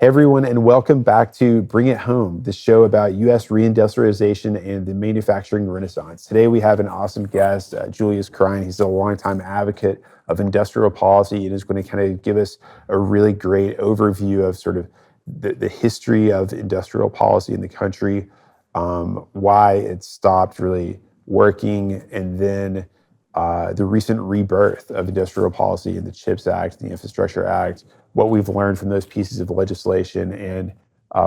Hey everyone, and welcome back to Bring It Home, the show about U.S. reindustrialization and the manufacturing renaissance. Today we have an awesome guest, Julius Krein. He's a longtime advocate of industrial policy and is going to kind of give us a really great overview of sort of the history of industrial policy in the country, why it stopped really working, and then the recent rebirth of industrial policy in the CHIPS Act, the Infrastructure Act, what we've learned from those pieces of legislation, and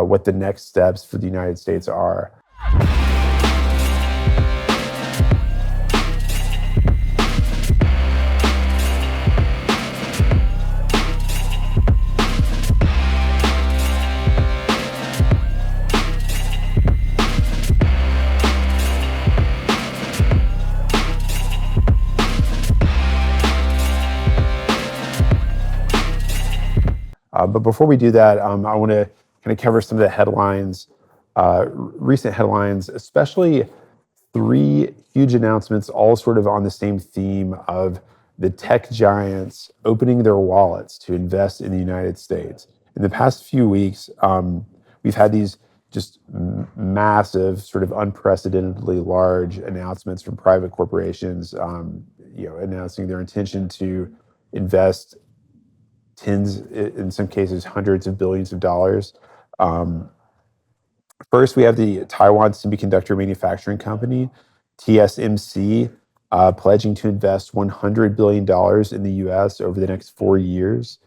what the next steps for the United States are. But before we do that, I want to kind of cover some of the headlines, recent headlines, especially three huge announcements, all sort of on the same theme of the tech giants opening their wallets to invest in the United States. In the past few weeks, we've had these just massive, sort of unprecedentedly large announcements from private corporations, announcing their intention to invest tens, in some cases, hundreds of billions of dollars. First, we have the Taiwan Semiconductor Manufacturing Company, TSMC, pledging to invest $100 billion in the US over the next 4 years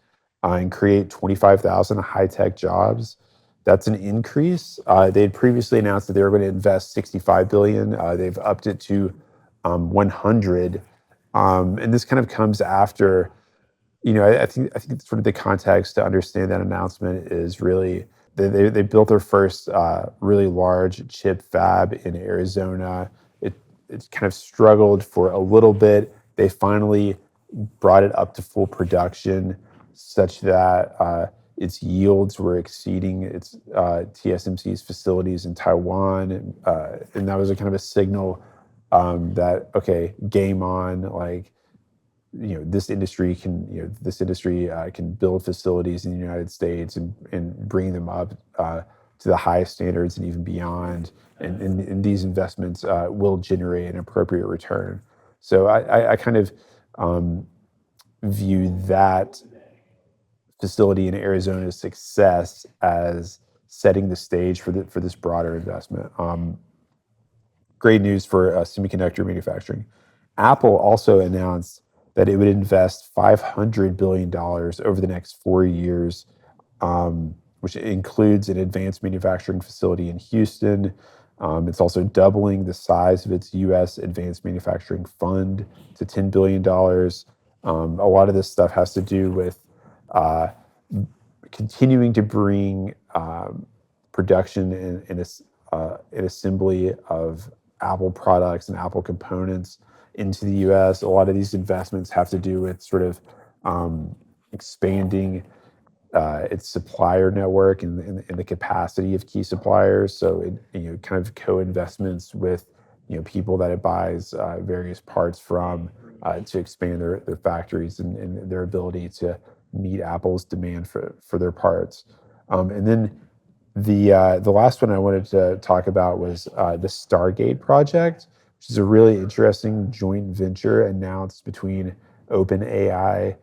and create 25,000 high-tech jobs. That's an increase. They had previously announced that they were going to invest $65 billion. They've upped it to 100. And this kind of comes after, I think sort of the context to understand that announcement is really they built their first really large chip fab in Arizona. It kind of struggled for a little bit. They finally brought it up to full production, such that its yields were exceeding its TSMC's facilities in Taiwan, and that was a kind of a signal that okay, game on, like. This industry can build facilities in the United States and bring them up to the highest standards and even beyond. And these investments will generate an appropriate return. So I kind of view that facility in Arizona's success as setting the stage for this broader investment. Great news for semiconductor manufacturing. Apple also announced that it would invest $500 billion over the next 4 years, which includes an advanced manufacturing facility in Houston. It's also doubling the size of its U.S. Advanced Manufacturing Fund to $10 billion. A lot of this stuff has to do with continuing to bring production and assembly of Apple products and Apple components into the U.S. A lot of these investments have to do with sort of expanding its supplier network and the capacity of key suppliers. So, kind of co-investments with people that it buys various parts from to expand their factories and their ability to meet Apple's demand for their parts. And then the last one I wanted to talk about was the Stargate project, which is a really interesting joint venture announced between OpenAI,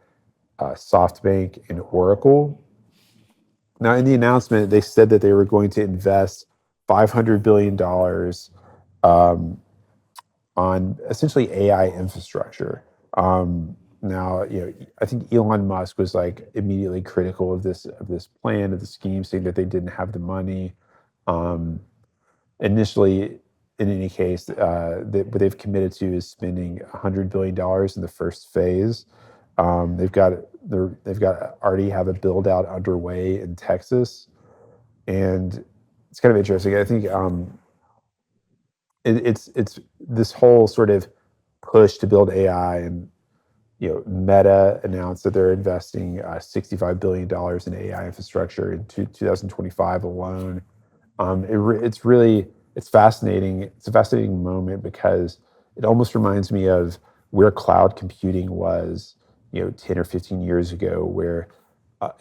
SoftBank, and Oracle. Now, in the announcement, they said that they were going to invest $500 billion on essentially AI infrastructure. Now, I think Elon Musk was like immediately critical of this plan, of the scheme, saying that they didn't have the money. Initially, in any case, what they've committed to is spending $100 billion in the first phase. They've already have a build out underway in Texas, and it's kind of interesting. I think it's this whole sort of push to build AI, and Meta announced that they're investing $65 billion in AI infrastructure in 2025 alone. It's fascinating. It's a fascinating moment because it almost reminds me of where cloud computing was, 10 or 15 years ago, where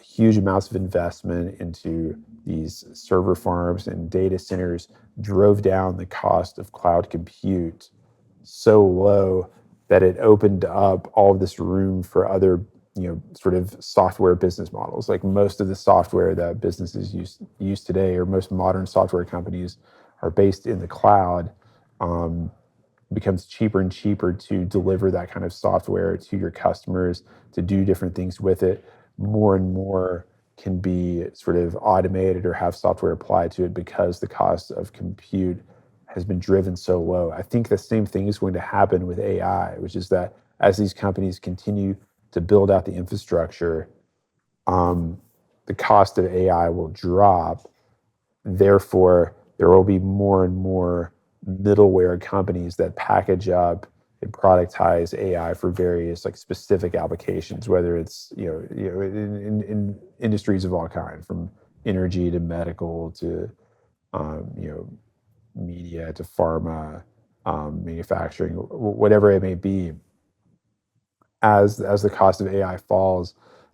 huge amounts of investment into these server farms and data centers drove down the cost of cloud compute so low that it opened up all of this room for other, sort of software business models. Like most of the software that businesses use today, or most modern software companies, are based in the cloud. Becomes cheaper and cheaper to deliver that kind of software to your customers, to do different things with it. More and more can be sort of automated or have software applied to it because the cost of compute has been driven so low. I think the same thing is going to happen with AI, which is that as these companies continue to build out the infrastructure, the cost of AI will drop. Therefore, there will be more and more middleware companies that package up and productize AI for various like specific applications, whether it's in industries of all kinds, from energy to medical to media to pharma, manufacturing, whatever it may be. As the cost of AI falls,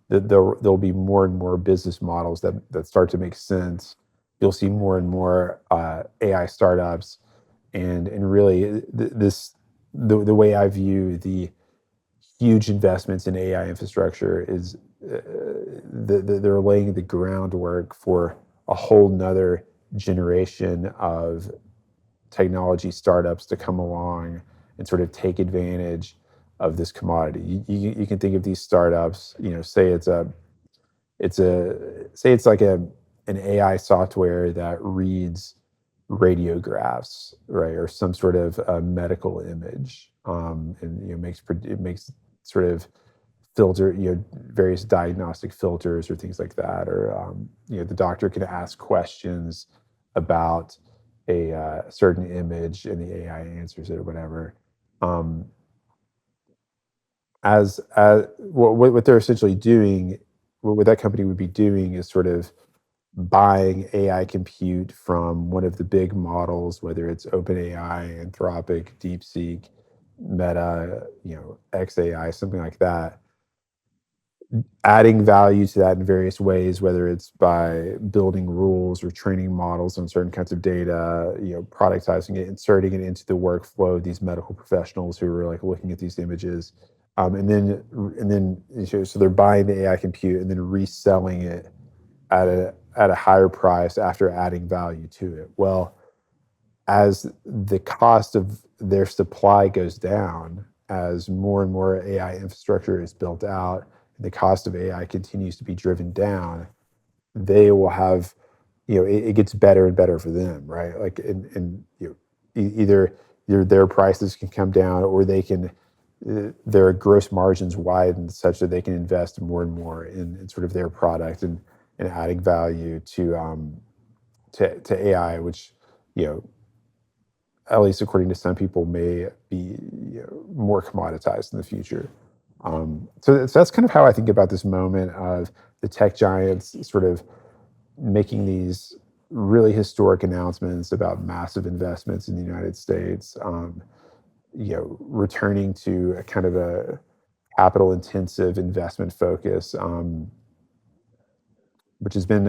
there'll be more and more business models that start to make sense. You'll see more and more AI startups, and really the way I view the huge investments in AI infrastructure is they're laying the groundwork for a whole nother generation of technology startups to come along and sort of take advantage of this commodity. You can think of these startups, say it's like an AI software that reads radiographs, right, or some sort of medical image, and it makes sort of filter, various diagnostic filters or things like that, or the doctor can ask questions about a certain image and the AI answers it or whatever. As what they're essentially doing, what that company would be doing is sort of buying AI compute from one of the big models, whether it's OpenAI, Anthropic, DeepSeek, Meta, XAI, something like that, adding value to that in various ways, whether it's by building rules or training models on certain kinds of data, productizing it, inserting it into the workflow of these medical professionals who are like looking at these images. And then so they're buying the AI compute and then reselling it at a higher price after adding value to it. Well, as the cost of their supply goes down, as more and more AI infrastructure is built out, and the cost of AI continues to be driven down, they will have, it gets better and better for them, right? Like, either their prices can come down, or their gross margins widen such that they can invest more and more in sort of their product and adding value to AI, which, at least according to some people, may be more commoditized in the future. So that's kind of how I think about this moment of the tech giants sort of making these really historic announcements about massive investments in the United States, returning to a kind of a capital-intensive investment focus, which has been,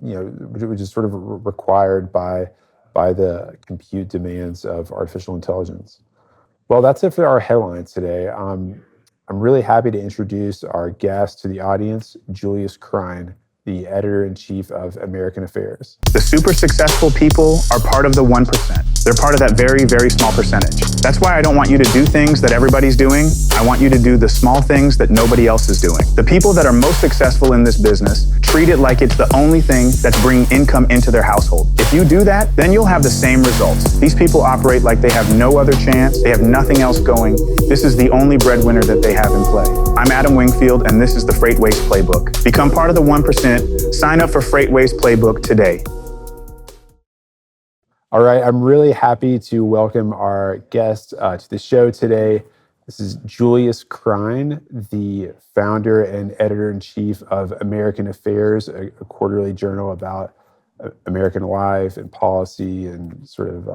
which is sort of required by the compute demands of artificial intelligence. Well, that's it for our headlines today. I'm really happy to introduce our guest to the audience, Julius Krein, the editor-in-chief of American Affairs. The super successful people are part of the 1%. They're part of that very, very small percentage. That's why I don't want you to do things that everybody's doing. I want you to do the small things that nobody else is doing. The people that are most successful in this business treat it like it's the only thing that's bringing income into their household. If you do that, then you'll have the same results. These people operate like they have no other chance. They have nothing else going. This is the only breadwinner that they have in play. I'm Adam Wingfield, and this is the Freightways Playbook. Become part of the 1%. Sign up for Freightways Playbook today. All right, I'm really happy to welcome our guest to the show today. This is Julius Krein, the founder and editor-in-chief of American Affairs, a quarterly journal about American life and policy and sort of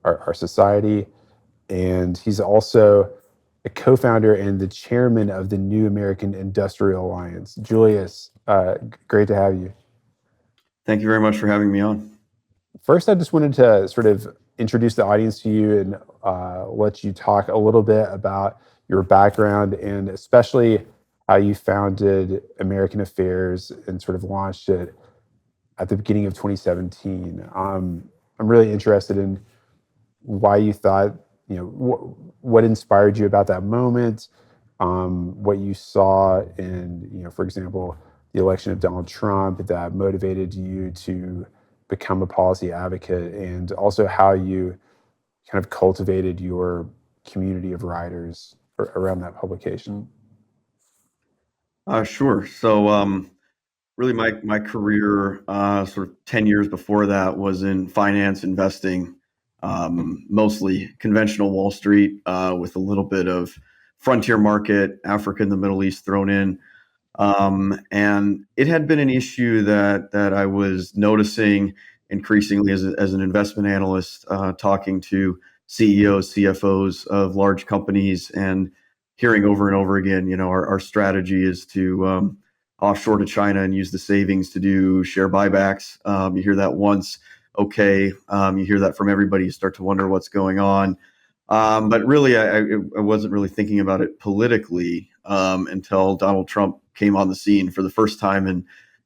our society. And he's also a co-founder and the chairman of the New American Industrial Alliance. Julius, great to have you. Thank you very much for having me on. First, I just wanted to sort of introduce the audience to you and let you talk a little bit about your background and especially how you founded American Affairs and sort of launched it at the beginning of 2017. I'm really interested in why you thought, what inspired you about that moment, what you saw in, for example, the election of Donald Trump that motivated you to become a policy advocate, and also how you kind of cultivated your community of writers around that publication. Sure. So, really, my career, sort of 10 years before that, was in finance investing, mostly conventional Wall Street, with a little bit of frontier market, Africa and the Middle East thrown in. And it had been an issue that I was noticing increasingly as an investment analyst, talking to CEOs, CFOs of large companies, and hearing over and over again, our strategy is to offshore to China and use the savings to do share buybacks. You hear that once, okay. You hear that from everybody. You start to wonder what's going on. But really, I wasn't really thinking about it politically until Donald Trump came on the scene for the first time in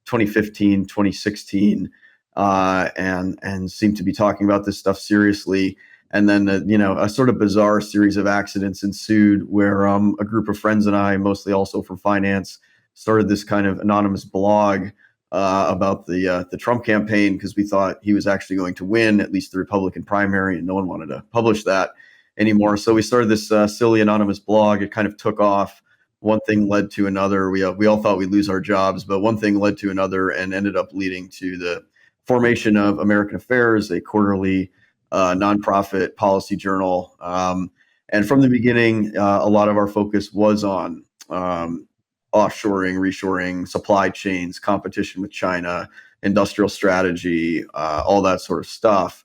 2015, 2016, and seemed to be talking about this stuff seriously. And then, a sort of bizarre series of accidents ensued where a group of friends and I, mostly also from finance, started this kind of anonymous blog about the Trump campaign, because we thought he was actually going to win at least the Republican primary, and no one wanted to publish that anymore. So we started this silly anonymous blog. It kind of took off. One thing led to another. We all thought we'd lose our jobs, but one thing led to another and ended up leading to the formation of American Affairs, a quarterly nonprofit policy journal. And from the beginning, a lot of our focus was on offshoring, reshoring, supply chains, competition with China, industrial strategy, all that sort of stuff.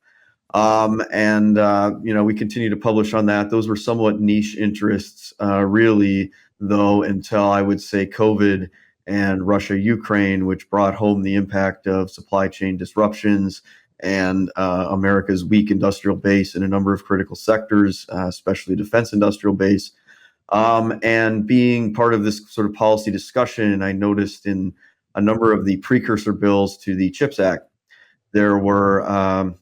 And we continue to publish on that. Those were somewhat niche interests, really, though, until I would say COVID and Russia, Ukraine, which brought home the impact of supply chain disruptions and America's weak industrial base in a number of critical sectors, especially defense industrial base. And being part of this sort of policy discussion, I noticed in a number of the precursor bills to the CHIPS Act, there were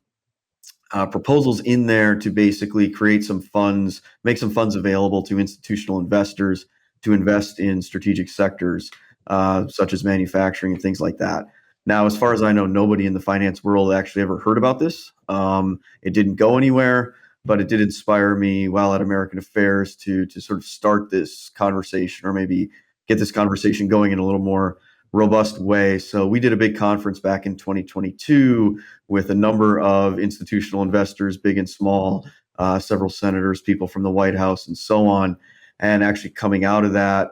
proposals in there to basically create some funds, make some funds available to institutional investors to invest in strategic sectors, such as manufacturing and things like that. Now, as far as I know, nobody in the finance world actually ever heard about this. It didn't go anywhere, but it did inspire me while at American Affairs to sort of start this conversation, or maybe get this conversation going in a little more robust way. So we did a big conference back in 2022 with a number of institutional investors, big and small, several senators, people from the White House, and so on. And actually coming out of that,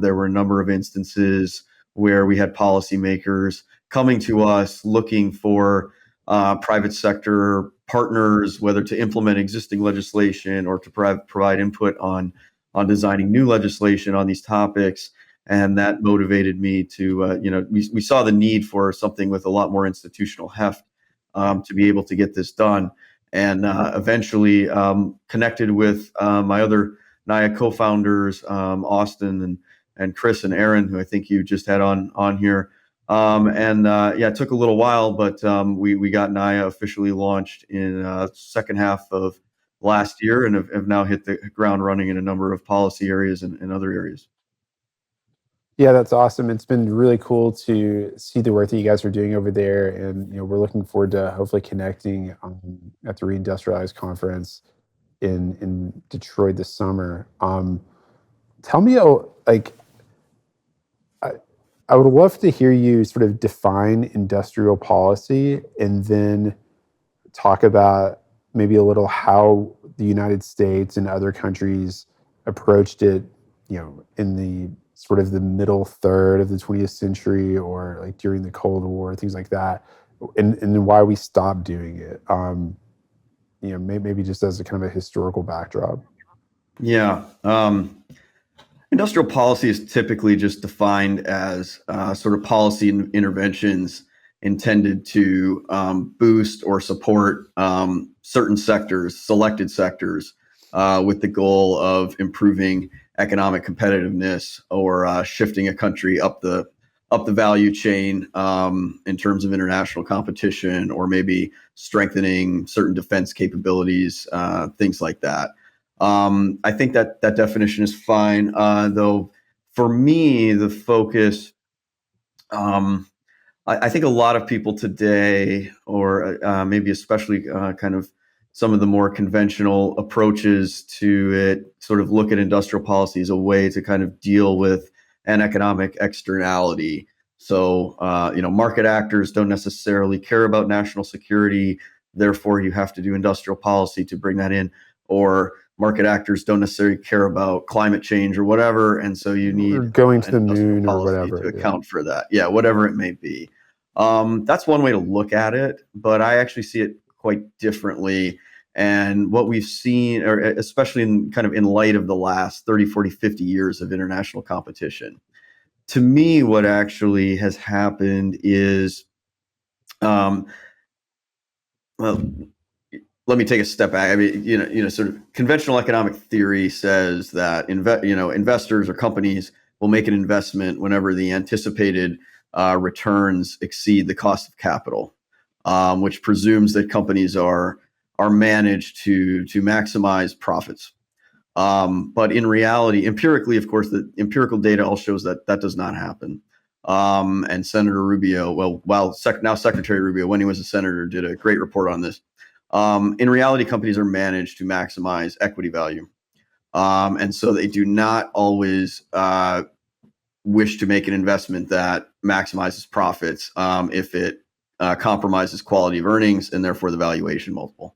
there were a number of instances where we had policymakers coming to us looking for private sector partners, whether to implement existing legislation or to provide input on designing new legislation on these topics. And that motivated me to, we saw the need for something with a lot more institutional heft to be able to get this done. And eventually connected with my other NIA co-founders, Austin and Chris and Aaron, who I think you just had on here. It took a little while, but we got NIA officially launched in second half of last year, and have now hit the ground running in a number of policy areas and other areas. Yeah, that's awesome. It's been really cool to see the work that you guys are doing over there, and we're looking forward to hopefully connecting at the Reindustrialized conference in Detroit this summer. Tell me, I would love to hear you sort of define industrial policy, and then talk about maybe a little how the United States and other countries approached it, in the sort of the middle third of the 20th century, or like during the Cold War, things like that, and then why we stopped doing it. Maybe just as a kind of a historical backdrop. Yeah. Industrial policy is typically just defined as sort of policy interventions intended to boost or support certain sectors, selected sectors, with the goal of improving economic competitiveness or shifting a country up the value chain in terms of international competition, or maybe strengthening certain defense capabilities, things like that. I think that that definition is fine, though. For me, the focus, um, I think a lot of people today, or maybe especially kind of some of the more conventional approaches to it, sort of look at industrial policy as a way to kind of deal with an economic externality. So, market actors don't necessarily care about national security, therefore, you have to do industrial policy to bring that in, or market actors don't necessarily care about climate change or whatever, and so you Or need going to an the industrial moon or policy to whatever. Yeah. account for that. Yeah, whatever it may be. That's one way to look at it, but I actually see it quite differently. And what we've seen, or especially in kind of in light of the last 30, 40, 50 years of international competition, to me, what actually has happened is, um, well, let me take a step back. I mean, sort of conventional economic theory says that investors or companies will make an investment whenever the anticipated returns exceed the cost of capital, which presumes that companies are managed to maximize profits. But in reality, empirically, of course, the empirical data all shows that that does not happen. And Senator Rubio, now Secretary Rubio, when he was a senator, did a great report on this. In reality, companies are managed to maximize equity value. And so they do not always wish to make an investment that maximizes profits if it compromises quality of earnings and therefore the valuation multiple.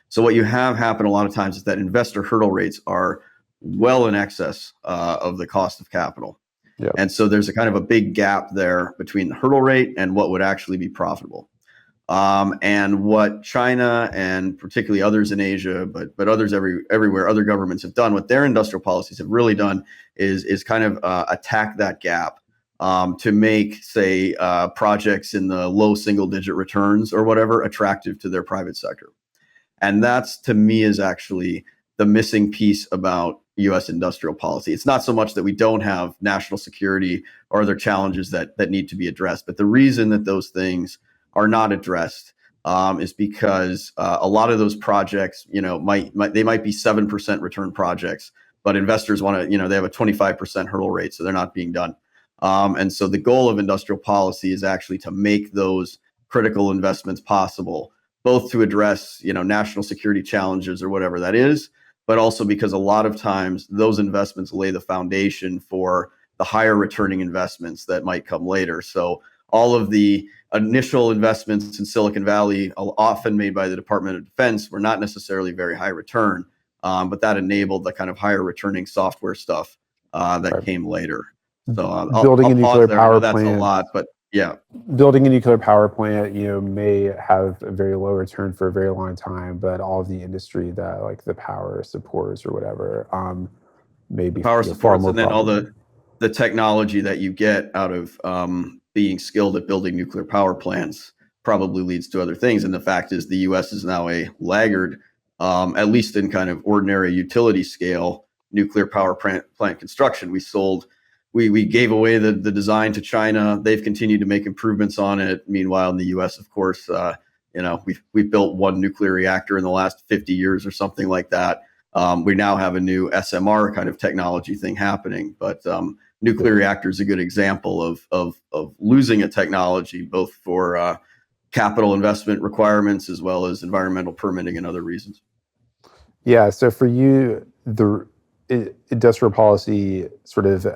So what you have happen a lot of times is that investor hurdle rates are well in excess of the cost of capital. Yep. And so there's a kind of a big gap there between the hurdle rate and what would actually be profitable. And what China and particularly others in Asia, but others everywhere, other governments have done, what their industrial policies have really done is kind of attack that gap to make, say, projects in the low single digit returns or whatever attractive to their private sector. And that's, to me, is actually the missing piece about U.S. industrial policy. It's not so much that we don't have national security or other challenges that need to be addressed, but the reason that those things are not addressed is because a lot of those projects, might be 7% return projects, but investors want to, they have a 25% hurdle rate, so they're not being done. And so the goal of industrial policy is actually to make those critical investments possible, both to address, national security challenges or whatever that is, but also because a lot of times those investments lay the foundation for the higher returning investments that might come later. So all of the initial investments in Silicon Valley, often made by the Department of Defense, were not necessarily very high return, but that enabled the kind of higher returning software stuff that Right. came later. So Building I'll a pause nuclear there. I power know that's a plant. lot, but yeah. Building a nuclear power plant, may have a very low return for a very long time, but all of the industry that like the power supports or whatever, may be Power far supports, more and then all profitable. the technology that you get out of being skilled at building nuclear power plants probably leads to other things. And the fact is, the U.S. is now a laggard, at least in kind of ordinary utility scale nuclear power plant construction. We gave away the design to China. They've continued to make improvements on it. Meanwhile, in the U.S., of course, we've built one nuclear reactor in the last 50 years or something like that. We now have a new SMR kind of technology thing happening, but nuclear reactor is a good example of losing a technology, both for capital investment requirements as well as environmental permitting and other reasons. Yeah. So for you, the industrial policy sort of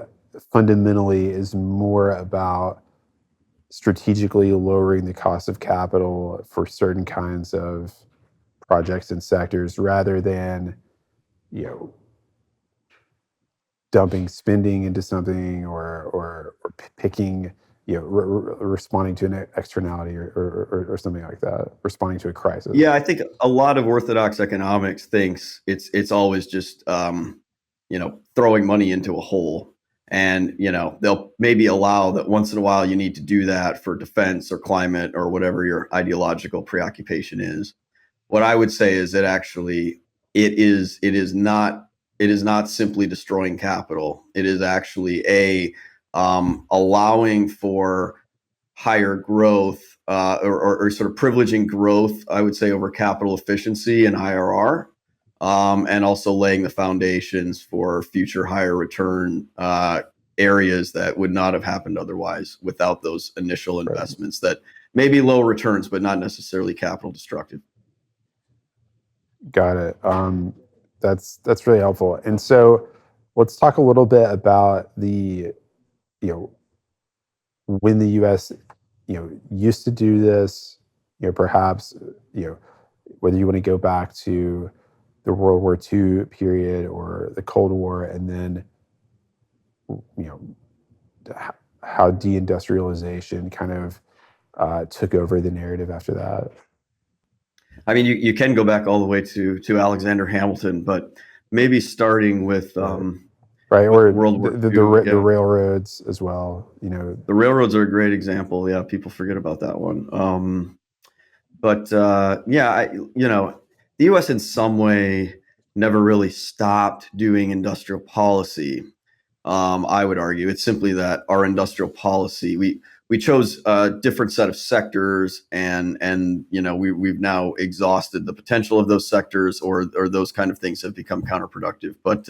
fundamentally is more about strategically lowering the cost of capital for certain kinds of projects and sectors rather than, you know, dumping spending into something or picking, responding to an externality or something like that, responding to a crisis. Yeah, I think a lot of orthodox economics thinks it's always just throwing money into a hole. And, they'll maybe allow that once in a while you need to do that for defense or climate or whatever your ideological preoccupation is. What I would say is that actually it is not simply destroying capital. It is actually allowing for higher growth, or sort of privileging growth, I would say, over capital efficiency and IRR, and also laying the foundations for future higher return areas that would not have happened otherwise without those initial investments that may be low returns, but not necessarily capital destructive. Got it. That's really helpful. And so let's talk a little bit about when the U.S. used to do this. Perhaps whether you want to go back to the World War II period or the Cold War, and then how deindustrialization kind of took over the narrative after that. I mean, you can go back all the way to Alexander Hamilton, but maybe starting with right, or World War the II. railroads as well. The railroads are a great example. Yeah, people forget about that one. But the U.S. in some way never really stopped doing industrial policy. I would argue it's simply that our industrial policy, we chose a different set of sectors, and we've now exhausted the potential of those sectors, or those kind of things have become counterproductive. But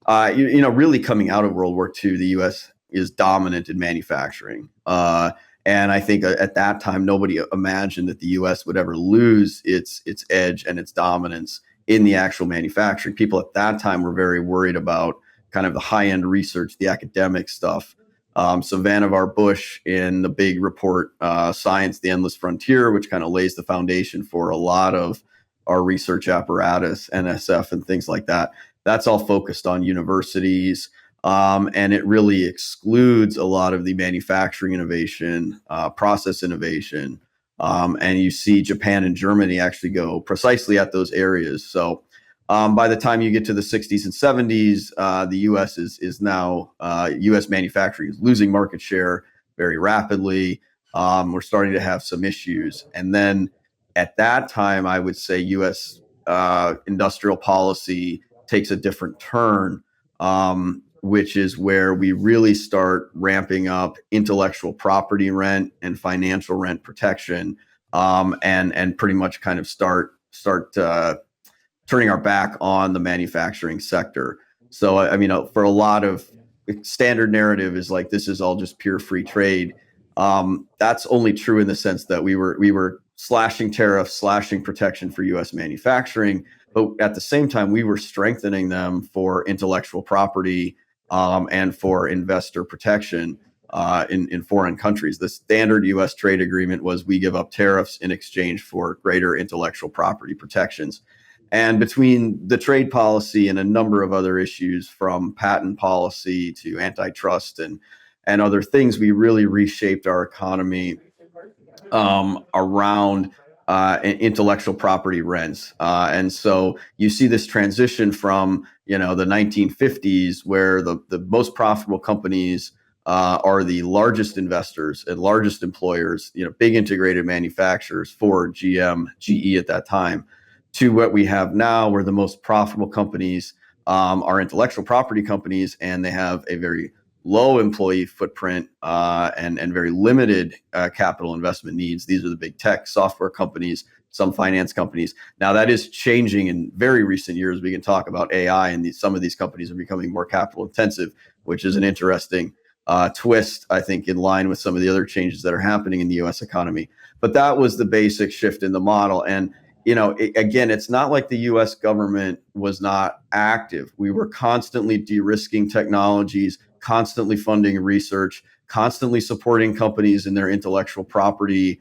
really coming out of World War II, the U.S. is dominant in manufacturing. And I think at that time, nobody imagined that the U.S. would ever lose its edge and its dominance in the actual manufacturing. People at that time were very worried about kind of the high-end research, the academic stuff. So Vannevar Bush, in the big report, Science, the Endless Frontier, which kind of lays the foundation for a lot of our research apparatus, NSF and things like that, that's all focused on universities. And it really excludes a lot of the manufacturing innovation, process innovation. And you see Japan and Germany actually go precisely at those areas. So by the time you get to the 60s and 70s, the U.S. is now, U.S. manufacturing is losing market share very rapidly. We're starting to have some issues. And then at that time, I would say U.S. Industrial policy takes a different turn, which is where we really start ramping up intellectual property rent and financial rent protection, and pretty much kind of start turning our back on the manufacturing sector. So, I mean, for a lot of standard narrative is like, this is all just pure free trade. That's only true in the sense that we were slashing tariffs, slashing protection for U.S. manufacturing, but at the same time, we were strengthening them for intellectual property, and for investor protection in foreign countries. The standard U.S. trade agreement was we give up tariffs in exchange for greater intellectual property protections. And between the trade policy and a number of other issues, from patent policy to antitrust and other things, we really reshaped our economy around intellectual property rents. And so you see this transition from the 1950s, where the most profitable companies are the largest investors and largest employers, big integrated manufacturers, Ford, GM, GE at that time, to what we have now, where the most profitable companies are intellectual property companies, and they have a very low employee footprint, and very limited capital investment needs. These are the big tech software companies, some finance companies. Now, that is changing in very recent years. We can talk about AI, and some of these companies are becoming more capital intensive, which is an interesting twist, I think, in line with some of the other changes that are happening in the U.S. economy. But that was the basic shift in the model. And again, it's not like the U.S. government was not active. We were constantly de-risking technologies, constantly funding research, constantly supporting companies in their intellectual property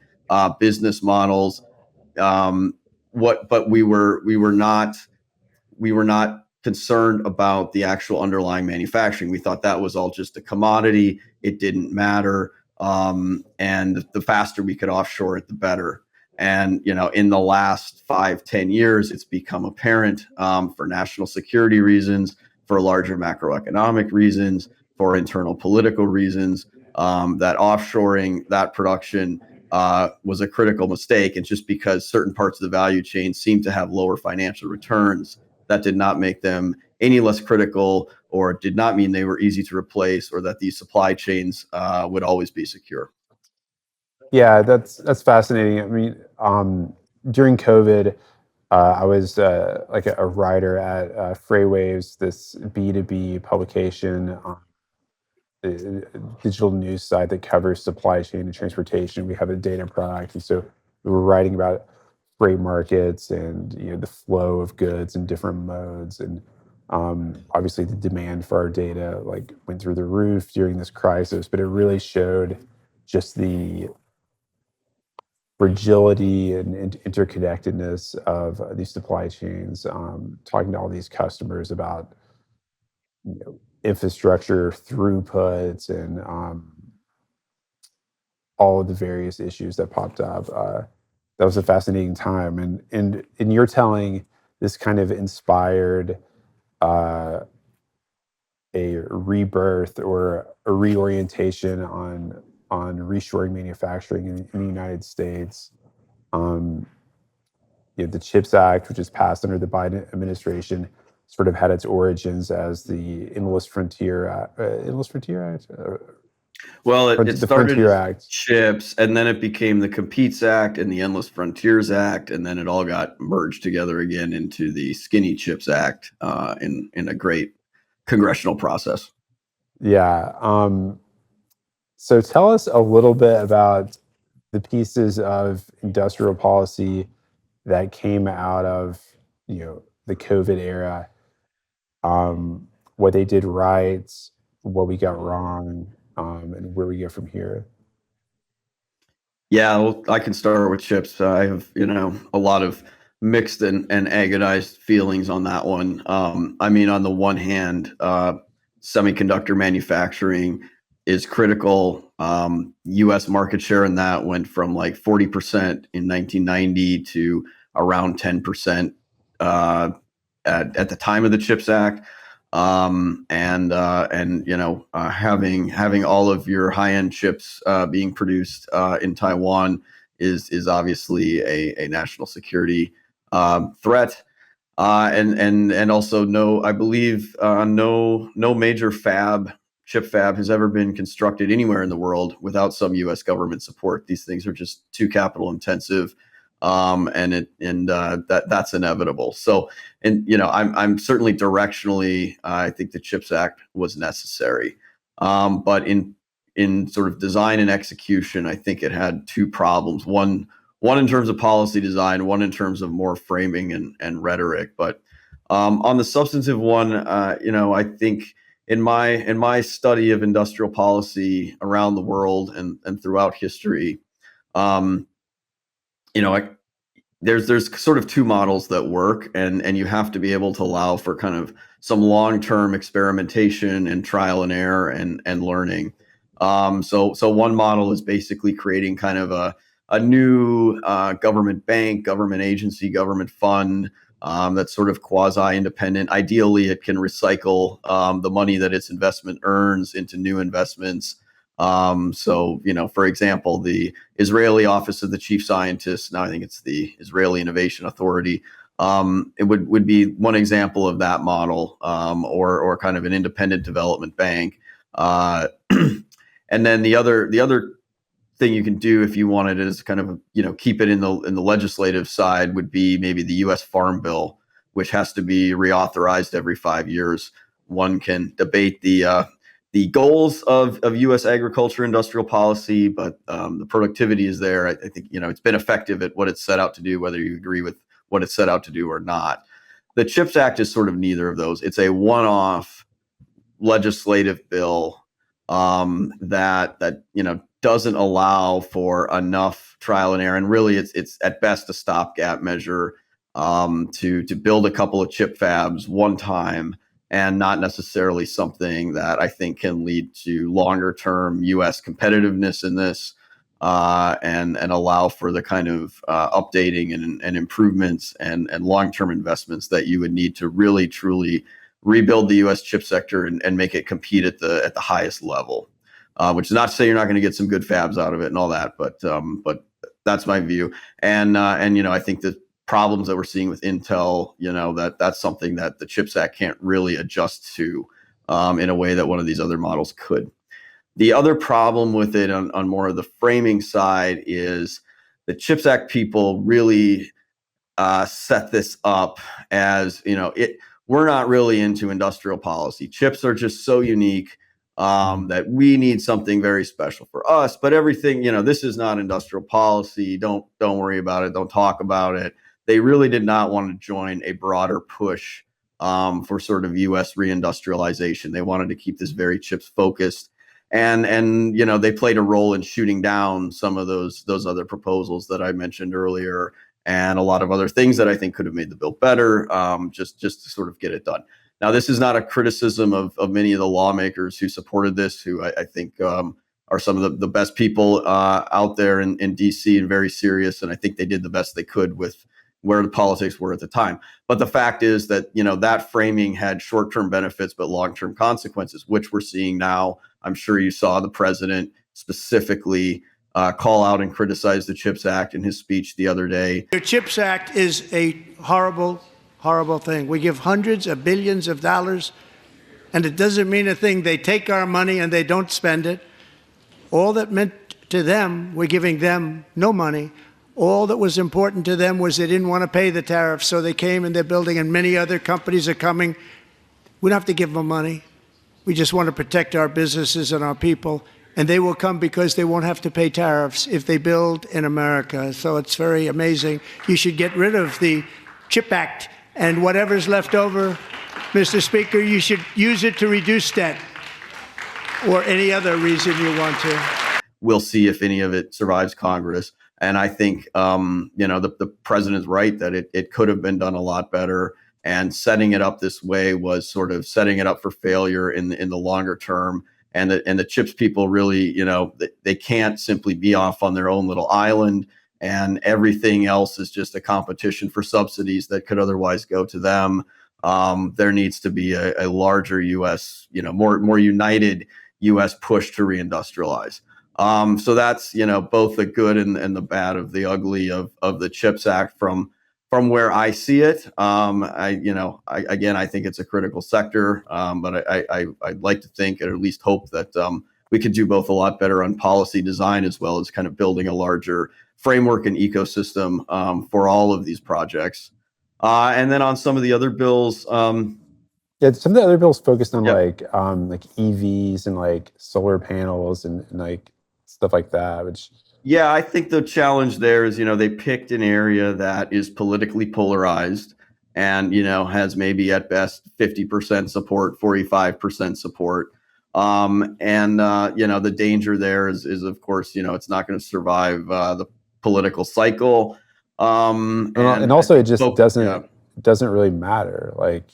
business models. But we were not concerned about the actual underlying manufacturing. We thought that was all just a commodity. It didn't matter, and the faster we could offshore it, the better. And in the last 5-10 years, it's become apparent, for national security reasons, for larger macroeconomic reasons, for internal political reasons, that offshoring that production was a critical mistake. And just because certain parts of the value chain seem to have lower financial returns, that did not make them any less critical, or did not mean they were easy to replace, or that these supply chains would always be secure. Yeah, that's fascinating. I mean, during COVID, I was like a writer at Freightwaves, this B2B publication, digital news site that covers supply chain and transportation. We have a data product, and so we were writing about freight markets and the flow of goods in different modes, and obviously the demand for our data like went through the roof during this crisis. But it really showed just the fragility and interconnectedness of these supply chains. Talking to all these customers about infrastructure throughputs and all of the various issues that popped up. That was a fascinating time, and in your telling, this kind of inspired uh, a rebirth or a reorientation on reshoring manufacturing in the United States. Um, the CHIPS Act, which was passed under the Biden administration, sort of had its origins as the Endless Frontier Act. Well, it The started Frontier as Act. CHIPS, and then it became the Competes Act and the Endless Frontiers Act, and then it all got merged together again into the Skinny Chips Act in a great congressional process. Yeah. So tell us a little bit about the pieces of industrial policy that came out of the COVID era, what they did right, what we got wrong, and where we go from here. Yeah, well, I can start with chips. I have, a lot of mixed and agonized feelings on that one. I mean, on the one hand, semiconductor manufacturing is critical. U.S. market share in that went from like 40% in 1990 to around 10% at the time of the CHIPS Act. Having all of your high-end chips being produced in Taiwan is obviously a national security threat. And also I believe no major chip fab has ever been constructed anywhere in the world without some U.S. government support. These things are just too capital intensive, that's inevitable. So, and I'm certainly directionally, I think the CHIPS Act was necessary, but in sort of design and execution, I think it had two problems. One in terms of policy design, one in terms of more framing and rhetoric. But on the substantive one, I think in my study of industrial policy around the world and throughout history, um, there's sort of two models that work, and you have to be able to allow for kind of some long-term experimentation and trial and error and learning. So one model is basically creating kind of a new government bank, government agency, government fund that's sort of quasi-independent. Ideally, it can recycle the money that its investment earns into new investments. For example, the Israeli Office of the Chief Scientist, now I think it's the Israeli Innovation Authority, it would be one example of that model, or kind of an independent development bank. And then the other thing you can do if you wanted is kind of keep it in the legislative side would be maybe the U.S. Farm Bill, which has to be reauthorized every 5 years. One can debate the goals of U.S. agriculture industrial policy, but the productivity is there. I think it's been effective at what it's set out to do, whether you agree with what it's set out to do or not. The CHIPS Act is sort of neither of those. It's a one-off legislative bill that doesn't allow for enough trial and error, and really it's at best a stopgap measure to build a couple of chip fabs one time, and not necessarily something that I think can lead to longer term U.S. competitiveness in this, and allow for the kind of updating and improvements and long term investments that you would need to really truly rebuild the U.S. chip sector and make it compete at the highest level. Which is not to say you're not going to get some good fabs out of it and all that, but that's my view. And I think the problems that we're seeing with Intel, that's something that the CHIPS Act can't really adjust to in a way that one of these other models could. The other problem with it on more of the framing side is the CHIPS Act people really set this up as, we're not really into industrial policy. Chips are just so unique that we need something very special for us. But everything, this is not industrial policy. Don't worry about it. Don't talk about it. They really did not want to join a broader push for sort of U.S. reindustrialization. They wanted to keep this very chips focused. And they played a role in shooting down some of those other proposals that I mentioned earlier, and a lot of other things that I think could have made the bill better, just to sort of get it done. Now, this is not a criticism of many of the lawmakers who supported this, who I think are some of the best people out there in D.C. and very serious, and I think they did the best they could with where the politics were at the time. But the fact is that, that framing had short-term benefits but long-term consequences, which we're seeing now. I'm sure you saw the president specifically call out and criticize the CHIPS Act in his speech the other day. The CHIPS Act is a horrible, horrible thing. We give hundreds of billions of dollars, and it doesn't mean a thing. They take our money and they don't spend it. All that meant to them, we're giving them no money. All that was important to them was they didn't want to pay the tariffs, so they came and they're building, and many other companies are coming. We don't have to give them money. We just want to protect our businesses and our people, and they will come because they won't have to pay tariffs if they build in America. So it's very amazing. You should get rid of the CHIP Act, and whatever's left over, Mr. Speaker, you should use it to reduce debt or any other reason you want to. We'll see if any of it survives Congress. And I think, the president's right that it could have been done a lot better. And setting it up this way was sort of setting it up for failure in the longer term. And the CHIPS people really, they can't simply be off on their own little island. And everything else is just a competition for subsidies that could otherwise go to them. There needs to be a larger U.S., more united U.S. push to reindustrialize. So that's, both the good and the bad of the ugly of the CHIPS Act from where I see it. I think it's a critical sector, but I'd like to think, or at least hope, that we could do both a lot better on policy design as well as kind of building a larger framework and ecosystem for all of these projects. And then on some of the other bills, some of the other bills focused on Yep. like EVs and like solar panels and like stuff like that, which Yeah, I think the challenge there is, they picked an area that is politically polarized and, has maybe at best 50% support, 45% support. The danger there is of course, it's not going to survive the political cycle. and also it just doesn't really matter. Like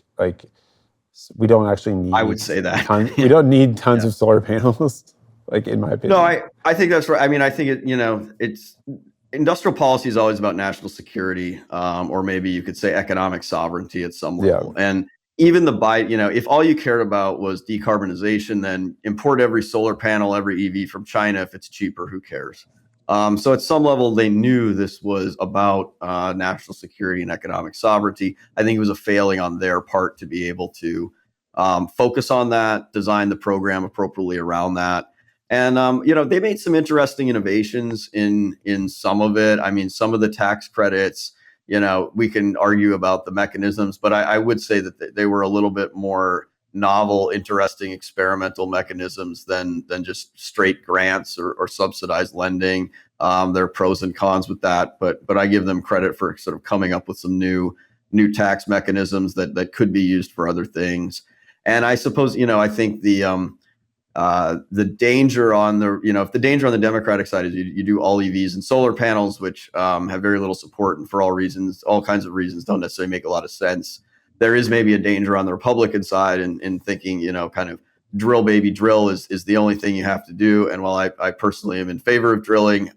we don't actually need. I would say that we don't need tons of solar panels. Like, in my opinion. No, I think that's right. I mean, I think it's industrial policy is always about national security, or maybe you could say economic sovereignty at some level. Yeah. And even if all you cared about was decarbonization, then import every solar panel, every EV from China. If it's cheaper, who cares? So at some level, they knew this was about national security and economic sovereignty. I think it was a failing on their part to be able to focus on that, design the program appropriately around that. And, they made some interesting innovations in some of it. I mean, some of the tax credits, we can argue about the mechanisms, but I would say that they were a little bit more novel, interesting, experimental mechanisms than just straight grants or subsidized lending. There are pros and cons with that, but I give them credit for sort of coming up with some new tax mechanisms that could be used for other things. And I suppose, I think the danger on if the danger on the Democratic side is you do all EVs and solar panels, which have very little support and for all kinds of reasons don't necessarily make a lot of sense. There is maybe a danger on the Republican side in thinking, kind of drill baby drill is the only thing you have to do. And while I personally am in favor of drilling,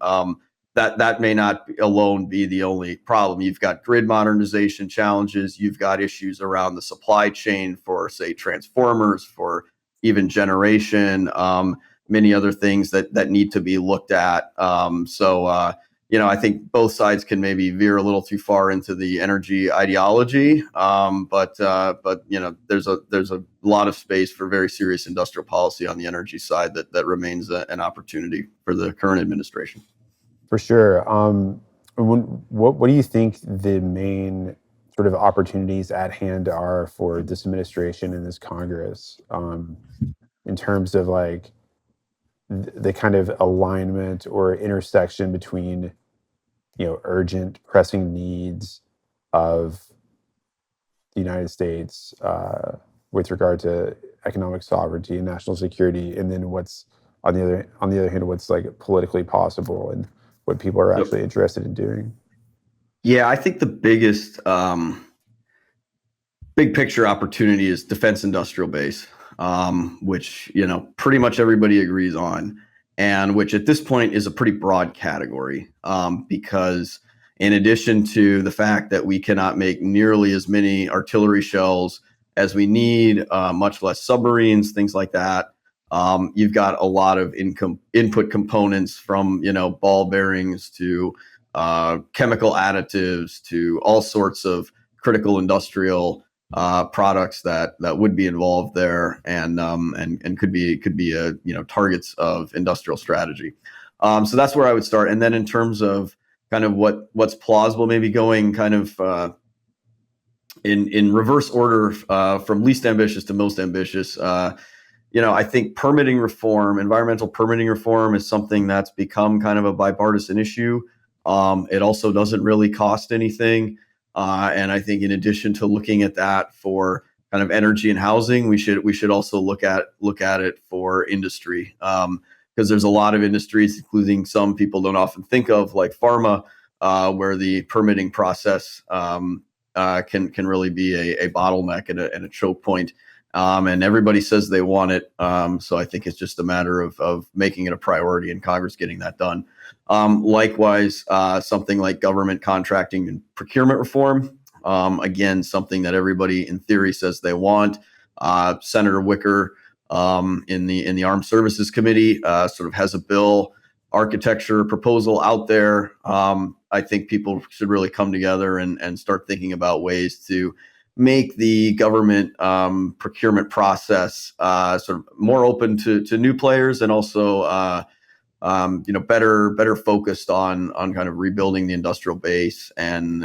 that may not alone be the only problem. You've got grid modernization challenges. You've got issues around the supply chain for, say, transformers, for even generation, many other things that need to be looked at. I think both sides can maybe veer a little too far into the energy ideology, but there's a lot of space for very serious industrial policy on the energy side that remains an opportunity for the current administration. For sure. What do you think the main sort of opportunities at hand are for this administration and this Congress, in terms of like the kind of alignment or intersection between, urgent, pressing needs of the United States, with regard to economic sovereignty and national security, and then what's on the other hand, what's like politically possible and what people are actually interested in doing. Yeah, I think the biggest big picture opportunity is defense industrial base, which pretty much everybody agrees on, and which at this point is a pretty broad category, because in addition to the fact that we cannot make nearly as many artillery shells as we need, much less submarines, things like that. You've got a lot of input components, from ball bearings to chemical additives to all sorts of critical industrial products that would be involved there, and could be targets of industrial strategy. So that's where I would start. And then in terms of kind of what's plausible, maybe going kind of in reverse order, from least ambitious to most ambitious. I think permitting reform, environmental permitting reform, is something that's become kind of a bipartisan issue. It also doesn't really cost anything. And I think in addition to looking at that for kind of energy and housing, we should also look at it for industry, because there's a lot of industries, including some people don't often think of, like pharma, where the permitting process can really be a bottleneck and a choke point. And everybody says they want it. So I think it's just a matter of making it a priority and Congress getting that done. Likewise, something like government contracting and procurement reform. Again, something that everybody in theory says they want. Senator Wicker, in the Armed Services Committee, sort of has a bill architecture proposal out there. I think people should really come together and start thinking about ways to make the government procurement process sort of more open to new players, and also better focused on kind of rebuilding the industrial base and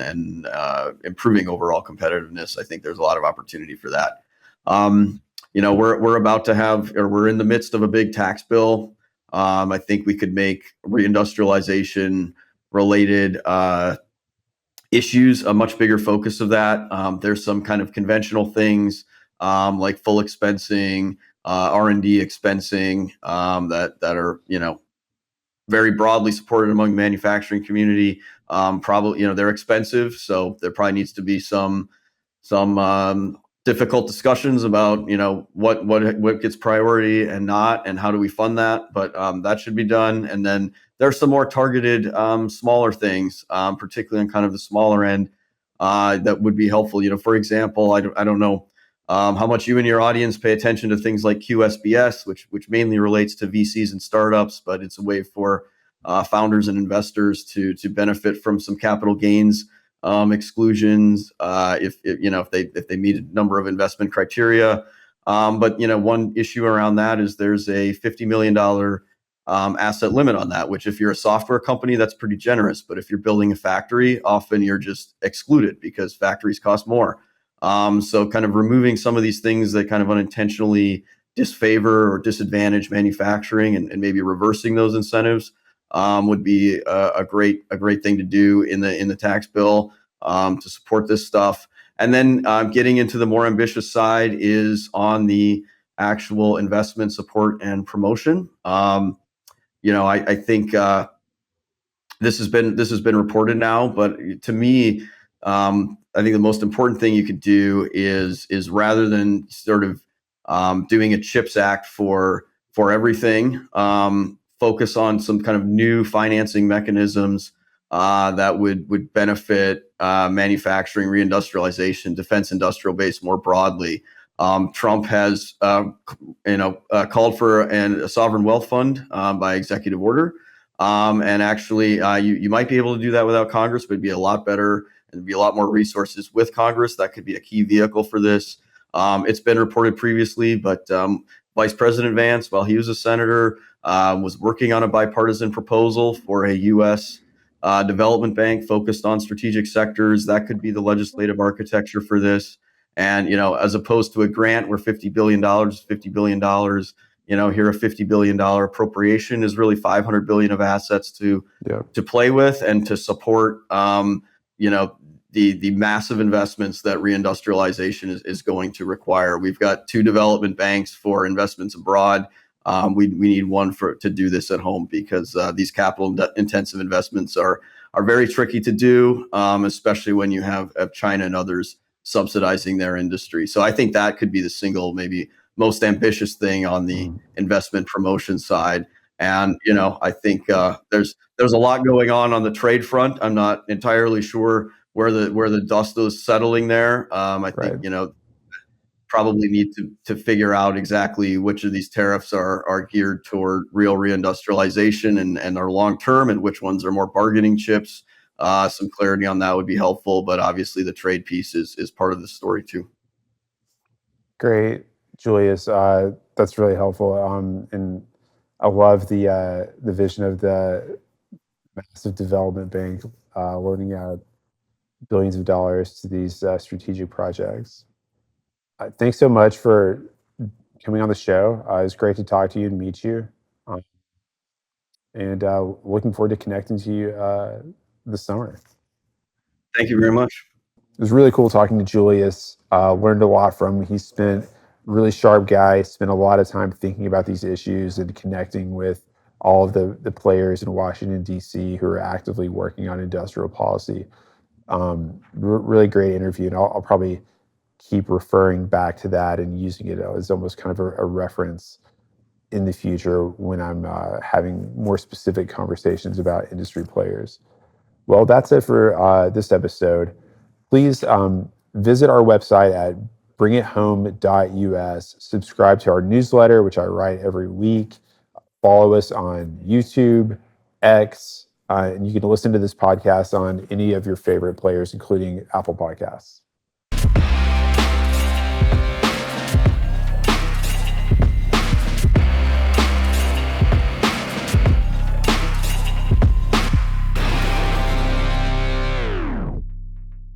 improving overall competitiveness. I think there's a lot of opportunity for that. We're about to have, or we're in the midst of, a big tax bill. I think we could make reindustrialization related issues a much bigger focus of that. There's some kind of conventional things, like full expensing, R&D expensing, that are very broadly supported among the manufacturing community. Probably they're expensive, so there probably needs to be some difficult discussions about what gets priority and not, and how do we fund that. But that should be done. And then there's some more targeted smaller things, particularly on kind of the smaller end, that would be helpful. For example, I don't know how much you and your audience pay attention to things like QSBS, which mainly relates to VCs and startups, but it's a way for founders and investors to benefit from some capital gains exclusions, if they meet a number of investment criteria. But one issue around that is there's a $50 million asset limit on that, which, if you're a software company, that's pretty generous. But if you're building a factory, often you're just excluded because factories cost more. So kind of removing some of these things that kind of unintentionally disfavor or disadvantage manufacturing, and maybe reversing those incentives, would be a great thing to do in the tax bill, to support this stuff. And then getting into the more ambitious side is on the actual investment support and promotion. I think this has been reported now, but to me, I think the most important thing you could do is rather than sort of doing a CHIPS Act for everything, focus on some kind of new financing mechanisms that would benefit manufacturing, reindustrialization, defense industrial base more broadly. Trump has, called for a sovereign wealth fund by executive order, and actually, you might be able to do that without Congress, but it'd be a lot better. There'd be a lot more resources with Congress. That could be a key vehicle for this. It's been reported previously, but Vice President Vance, while he was a senator, was working on a bipartisan proposal for a U.S. Development bank focused on strategic sectors. That could be the legislative architecture for this. And, as opposed to a grant where $50 billion, $50 billion, here a $50 billion appropriation is really $500 billion of assets to play with and to support, the massive investments that reindustrialization is going to require. We've got 2 development banks for investments abroad. We need one to do this at home because these capital intensive investments are very tricky to do, especially when you have China and others subsidizing their industry. So I think that could be the single, maybe most ambitious thing on the investment promotion side. And, I think there's a lot going on the trade front. I'm not entirely sure where the dust is settling there. I think, probably need to figure out exactly which of these tariffs are geared toward real reindustrialization and are long-term and which ones are more bargaining chips. Some clarity on that would be helpful, but obviously the trade piece is part of the story too. Great, Julius. That's really helpful. And I love the vision of the massive development bank loaning out billions of dollars to these strategic projects. Thanks so much for coming on the show. It was great to talk to you and meet you. And looking forward to connecting to you this summer. Thank you very much. It was really cool talking to Julius. Learned a lot from him. He's spent really sharp guy, spent a lot of time thinking about these issues and connecting with all of the players in Washington, D.C. who are actively working on industrial policy. Really great interview. And I'll probably keep referring back to that and using it as almost kind of a reference in the future when I'm having more specific conversations about industry players. Well, that's it for this episode. Please visit our website at bringithome.us. Subscribe to our newsletter, which I write every week. Follow us on YouTube, X, and you can listen to this podcast on any of your favorite players, including Apple Podcasts.